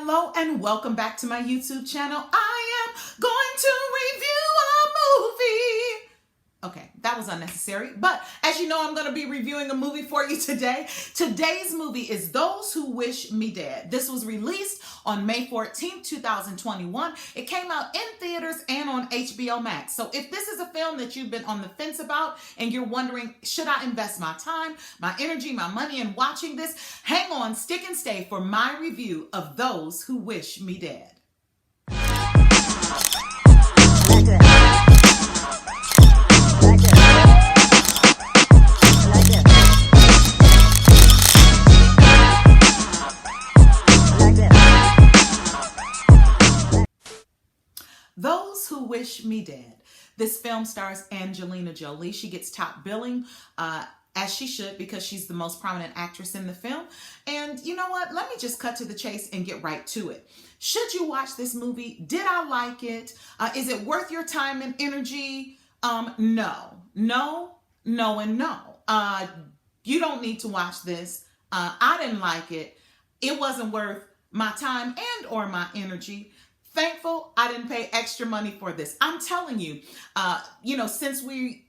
Hello and welcome back to my YouTube channel. I am going to review a movie. Okay, that was unnecessary, but as you know, I'm going to be reviewing a movie for you today. Today's movie is Those Who Wish Me Dead. This was released on May 14th, 2021. It came out in theaters and on HBOMax. So if this is a film that you've been on the fence about and you're wondering, should I invest my time, my energy, my money in watching this? Hang on, stick and stay for my review of Those Who Wish Me Dead. Those Who Wish Me Dead. This film stars Angelina Jolie. She gets top billing, as she should, because she's the most prominent actress in the film. And you know what? Let me just cut to the chase and get right to it. Should you watch this movie? Did I like it? Is it worth your time and energy? No. You don't need to watch this. I didn't like it. It wasn't worth my time and or my energy. Thankful I didn't pay extra money for this. I'm telling you, since we've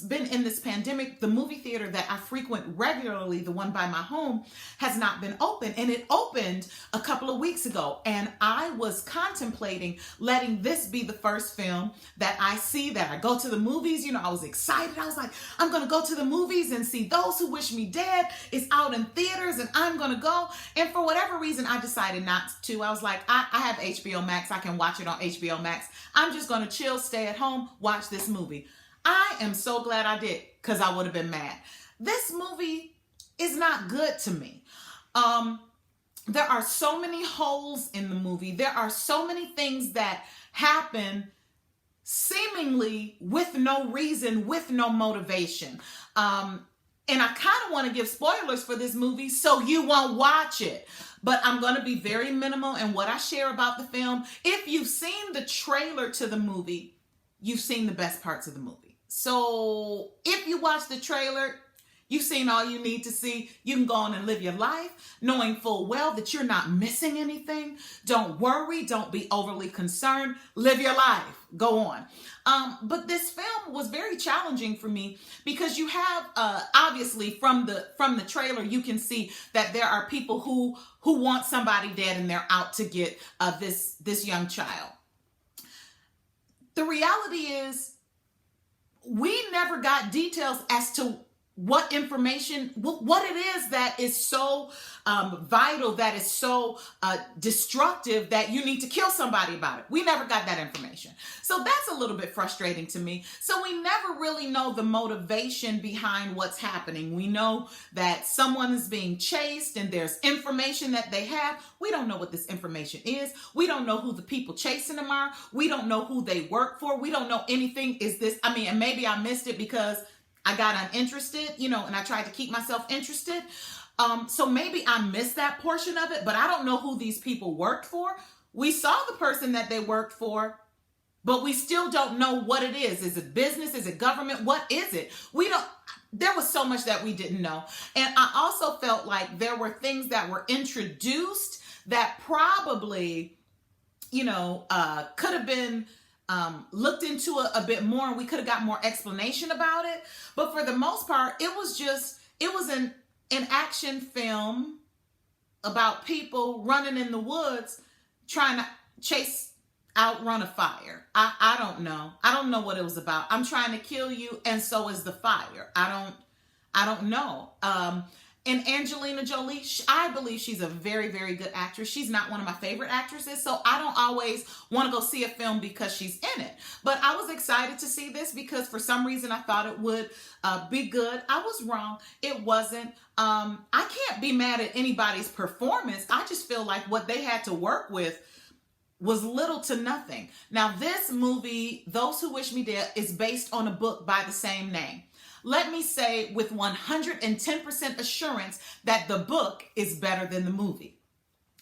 been in this pandemic, the movie theater that I frequent regularly, the one by my home, has not been open. And it opened a couple of weeks ago. And I was contemplating letting this be the first film that I see, that I go to the movies. You know, I was excited. I was like, I'm going to go to the movies and see Those Who Wish Me Dead. It's out in theaters and I'm going to go. And for whatever reason, I decided not to. I was like, I have HBOMax. I can watch it on HBOMax. I'm just going to chill, stay at home, watch this movie. I am so glad I did, because I would have been mad. This movie is not good to me. There are so many holes in the movie. There are so many things that happen seemingly with no reason, with no motivation. And I kind of want to give spoilers for this movie so you won't watch it. But I'm going to be very minimal in what I share about the film. If you've seen the trailer to the movie, you've seen the best parts of the movie. So if you watch the trailer, you've seen all you need to see. You can go on and live your life knowing full well that you're not missing anything. Don't worry. Don't be overly concerned. Live your life. Go on. But this film was very challenging for me because you have, obviously from the trailer, you can see that there are people who want somebody dead and they're out to get this young child. The reality is, we never got details as to what information, what it is that is so vital, that is so destructive that you need to kill somebody about it. We never got that information. So that's a little bit frustrating to me. So we never really know the motivation behind what's happening. We know that someone is being chased and there's information that they have. We don't know what this information is. We don't know who the people chasing them are. We don't know who they work for. We don't know anything. And maybe I missed it because I got uninterested, and I tried to keep myself interested. So maybe I missed that portion of it, but I don't know who these people worked for. We saw the person that they worked for, but we still don't know what it is. Is it business? Is it government? What is it? There was so much that we didn't know. And I also felt like there were things that were introduced that probably, could have been looked into a bit more, and we could have got more explanation about it. But for the most part, it was an action film about people running in the woods trying to outrun a fire. I don't know. I don't know what it was about. I'm trying to kill you, and so is the fire. I don't know. And Angelina Jolie, I believe she's a very, very good actress. She's not one of my favorite actresses, so I don't always want to go see a film because she's in it. But I was excited to see this because for some reason I thought it would be good. I was wrong. It wasn't. I can't be mad at anybody's performance. I just feel like what they had to work with was little to nothing. Now, this movie, Those Who Wish Me Dead, is based on a book by the same name. Let me say with 110% assurance that the book is better than the movie.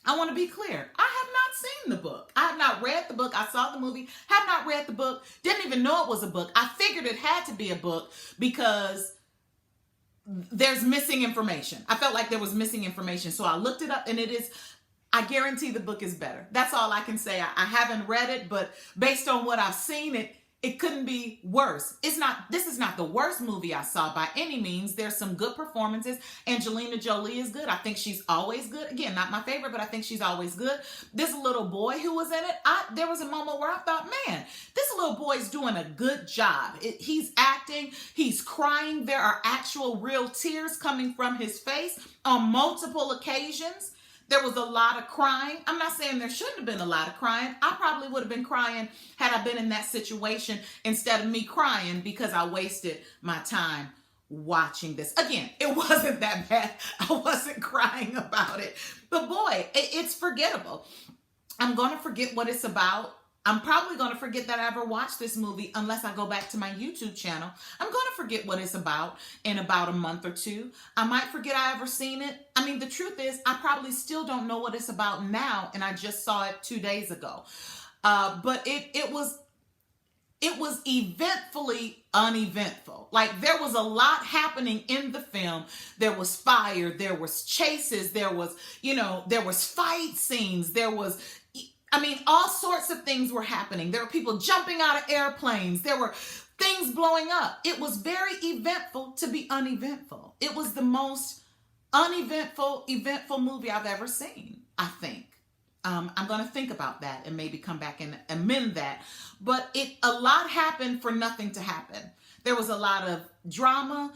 I want to be clear. I have not seen the book. I have not read the book. I saw the movie, have not read the book, didn't even know it was a book. I figured it had to be a book because there's missing information. I felt like there was missing information. So I looked it up, and it is I guarantee the book is better. That's all I can say. I haven't read it, but based on what I've seen, it couldn't be worse. This is not the worst movie I saw by any means. There's some good performances. Angelina Jolie is good. I think she's always good. Again, not my favorite, but I think she's always good. This little boy who was in it, there was a moment where I thought, man, this little boy's doing a good job. He's acting, he's crying. There are actual real tears coming from his face on multiple occasions. There was a lot of crying. I'm not saying there shouldn't have been a lot of crying. I probably would have been crying had I been in that situation instead of me crying because I wasted my time watching this. Again, it wasn't that bad. I wasn't crying about it. But boy, it's forgettable. I'm going to forget what it's about. I'm probably going to forget that I ever watched this movie unless I go back to my YouTube channel. I'm going to forget what it's about in about a month or two. I might forget I ever seen it. I mean, the truth is, I probably still don't know what it's about now, and I just saw it 2 days ago. But it was eventfully uneventful. Like, there was a lot happening in the film. There was fire, there was chases, there was fight scenes, all sorts of things were happening. There were people jumping out of airplanes. There were things blowing up. It was very eventful to be uneventful. It was the most eventful movie I've ever seen, I think. I'm going to think about that and maybe come back and amend that. But a lot happened for nothing to happen. There was a lot of drama,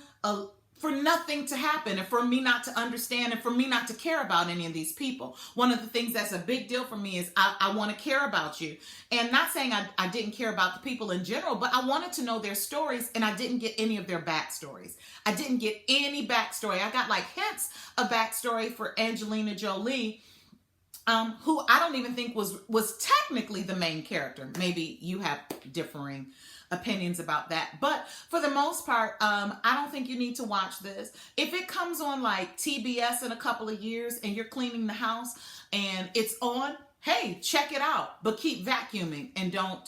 for nothing to happen, and for me not to understand, and for me not to care about any of these people. One of the things that's a big deal for me is I want to care about you. And not saying I didn't care about the people in general, but I wanted to know their stories, and I didn't get any of their backstories. I didn't get any backstory. I got like hints of backstory for Angelina Jolie, who I don't even think was technically the main character. Maybe you have differing opinions about that, but for the most part, I don't think you need to watch this. If it comes on like TBS in a couple of years and you're cleaning the house and it's on, hey, check it out, but keep vacuuming and don't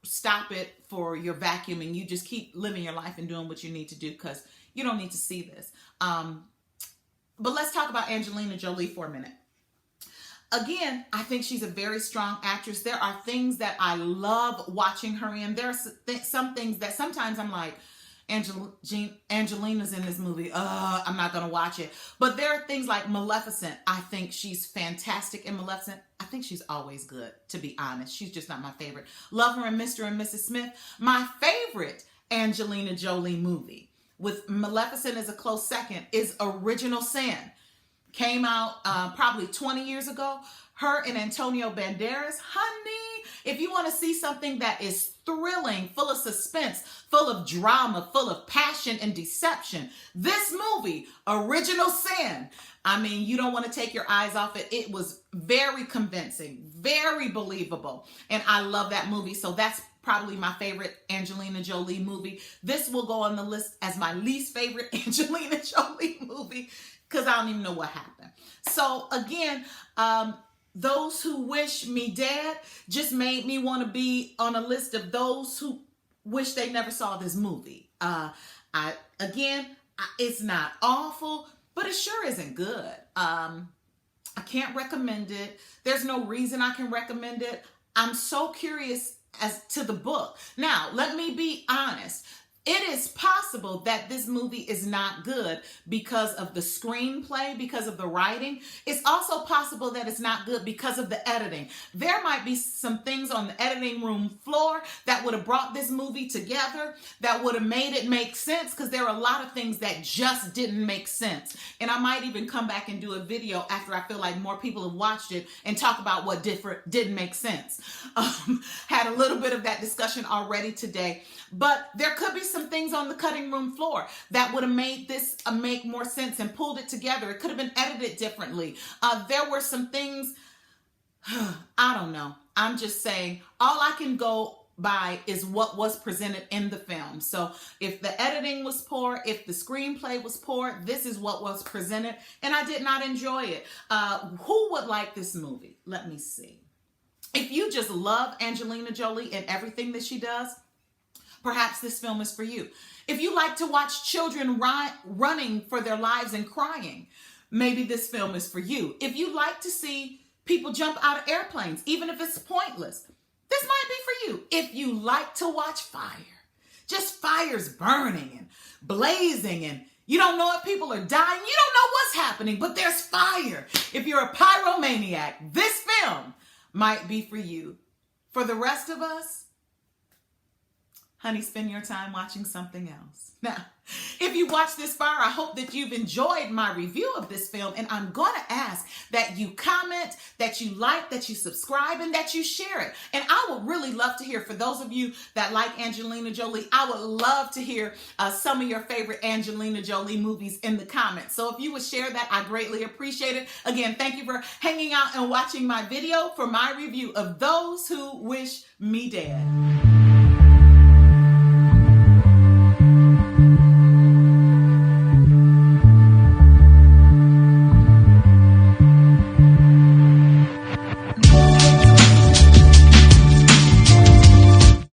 stop it for your vacuuming. You just keep living your life and doing what you need to do, because you don't need to see this. But let's talk about Angelina Jolie for a minute. Again, I think she's a very strong actress. There are things that I love watching her in. There are some things that sometimes I'm like, Angelina's in this movie. I'm not going to watch it. But there are things like Maleficent. I think she's fantastic in Maleficent. I think she's always good, to be honest. She's just not my favorite. Love her in Mr. and Mrs. Smith. My favorite Angelina Jolie movie, with Maleficent as a close second, is Original Sin. Came out probably 20 years ago. Her and Antonio Banderas. Honey, if you want to see something that is thrilling, full of suspense, full of drama, full of passion and deception, this movie, Original Sin, I mean, you don't want to take your eyes off it. It was very convincing, very believable. And I love that movie. So that's probably my favorite Angelina Jolie movie. This will go on the list as my least favorite Angelina Jolie movie, because I don't even know what happened. So again, those who wish me dead just made me want to be on a list of those who wish they never saw this movie. It's not awful, but it sure isn't good. I can't recommend it. There's no reason I can recommend it. I'm so curious as to the book. Now, let me be honest. It is possible that this movie is not good because of the screenplay, because of the writing. It's also possible that it's not good because of the editing. There might be some things on the editing room floor that would have brought this movie together, that would have made it make sense, because there are a lot of things that just didn't make sense. And I might even come back and do a video after I feel like more people have watched it and talk about what didn't make sense. Had a little bit of that discussion already today, but there could be some things on the cutting room floor that would have made this make more sense and pulled it together. It could have been edited differently. There were some things, I don't know. I'm just saying, all I can go by is what was presented in the film. So if the editing was poor, if the screenplay was poor, this is what was presented, and I did not enjoy it. Who would like this movie? Let me see. If you just love Angelina Jolie and everything that she does, perhaps this film is for you. If you like to watch children running for their lives and crying, maybe this film is for you. If you like to see people jump out of airplanes, even if it's pointless, this might be for you. If you like to watch fire, just fires burning and blazing, and you don't know if people are dying, you don't know what's happening, but there's fire. If you're a pyromaniac, this film might be for you. For the rest of us, honey, spend your time watching something else. Now, if you watched this far, I hope that you've enjoyed my review of this film, and I'm going to ask that you comment, that you like, that you subscribe, and that you share it. And I would really love to hear, for those of you that like Angelina Jolie, I would love to hear some of your favorite Angelina Jolie movies in the comments. So if you would share that, I greatly appreciate it. Again, thank you for hanging out and watching my video for my review of Those Who Wish Me Dead.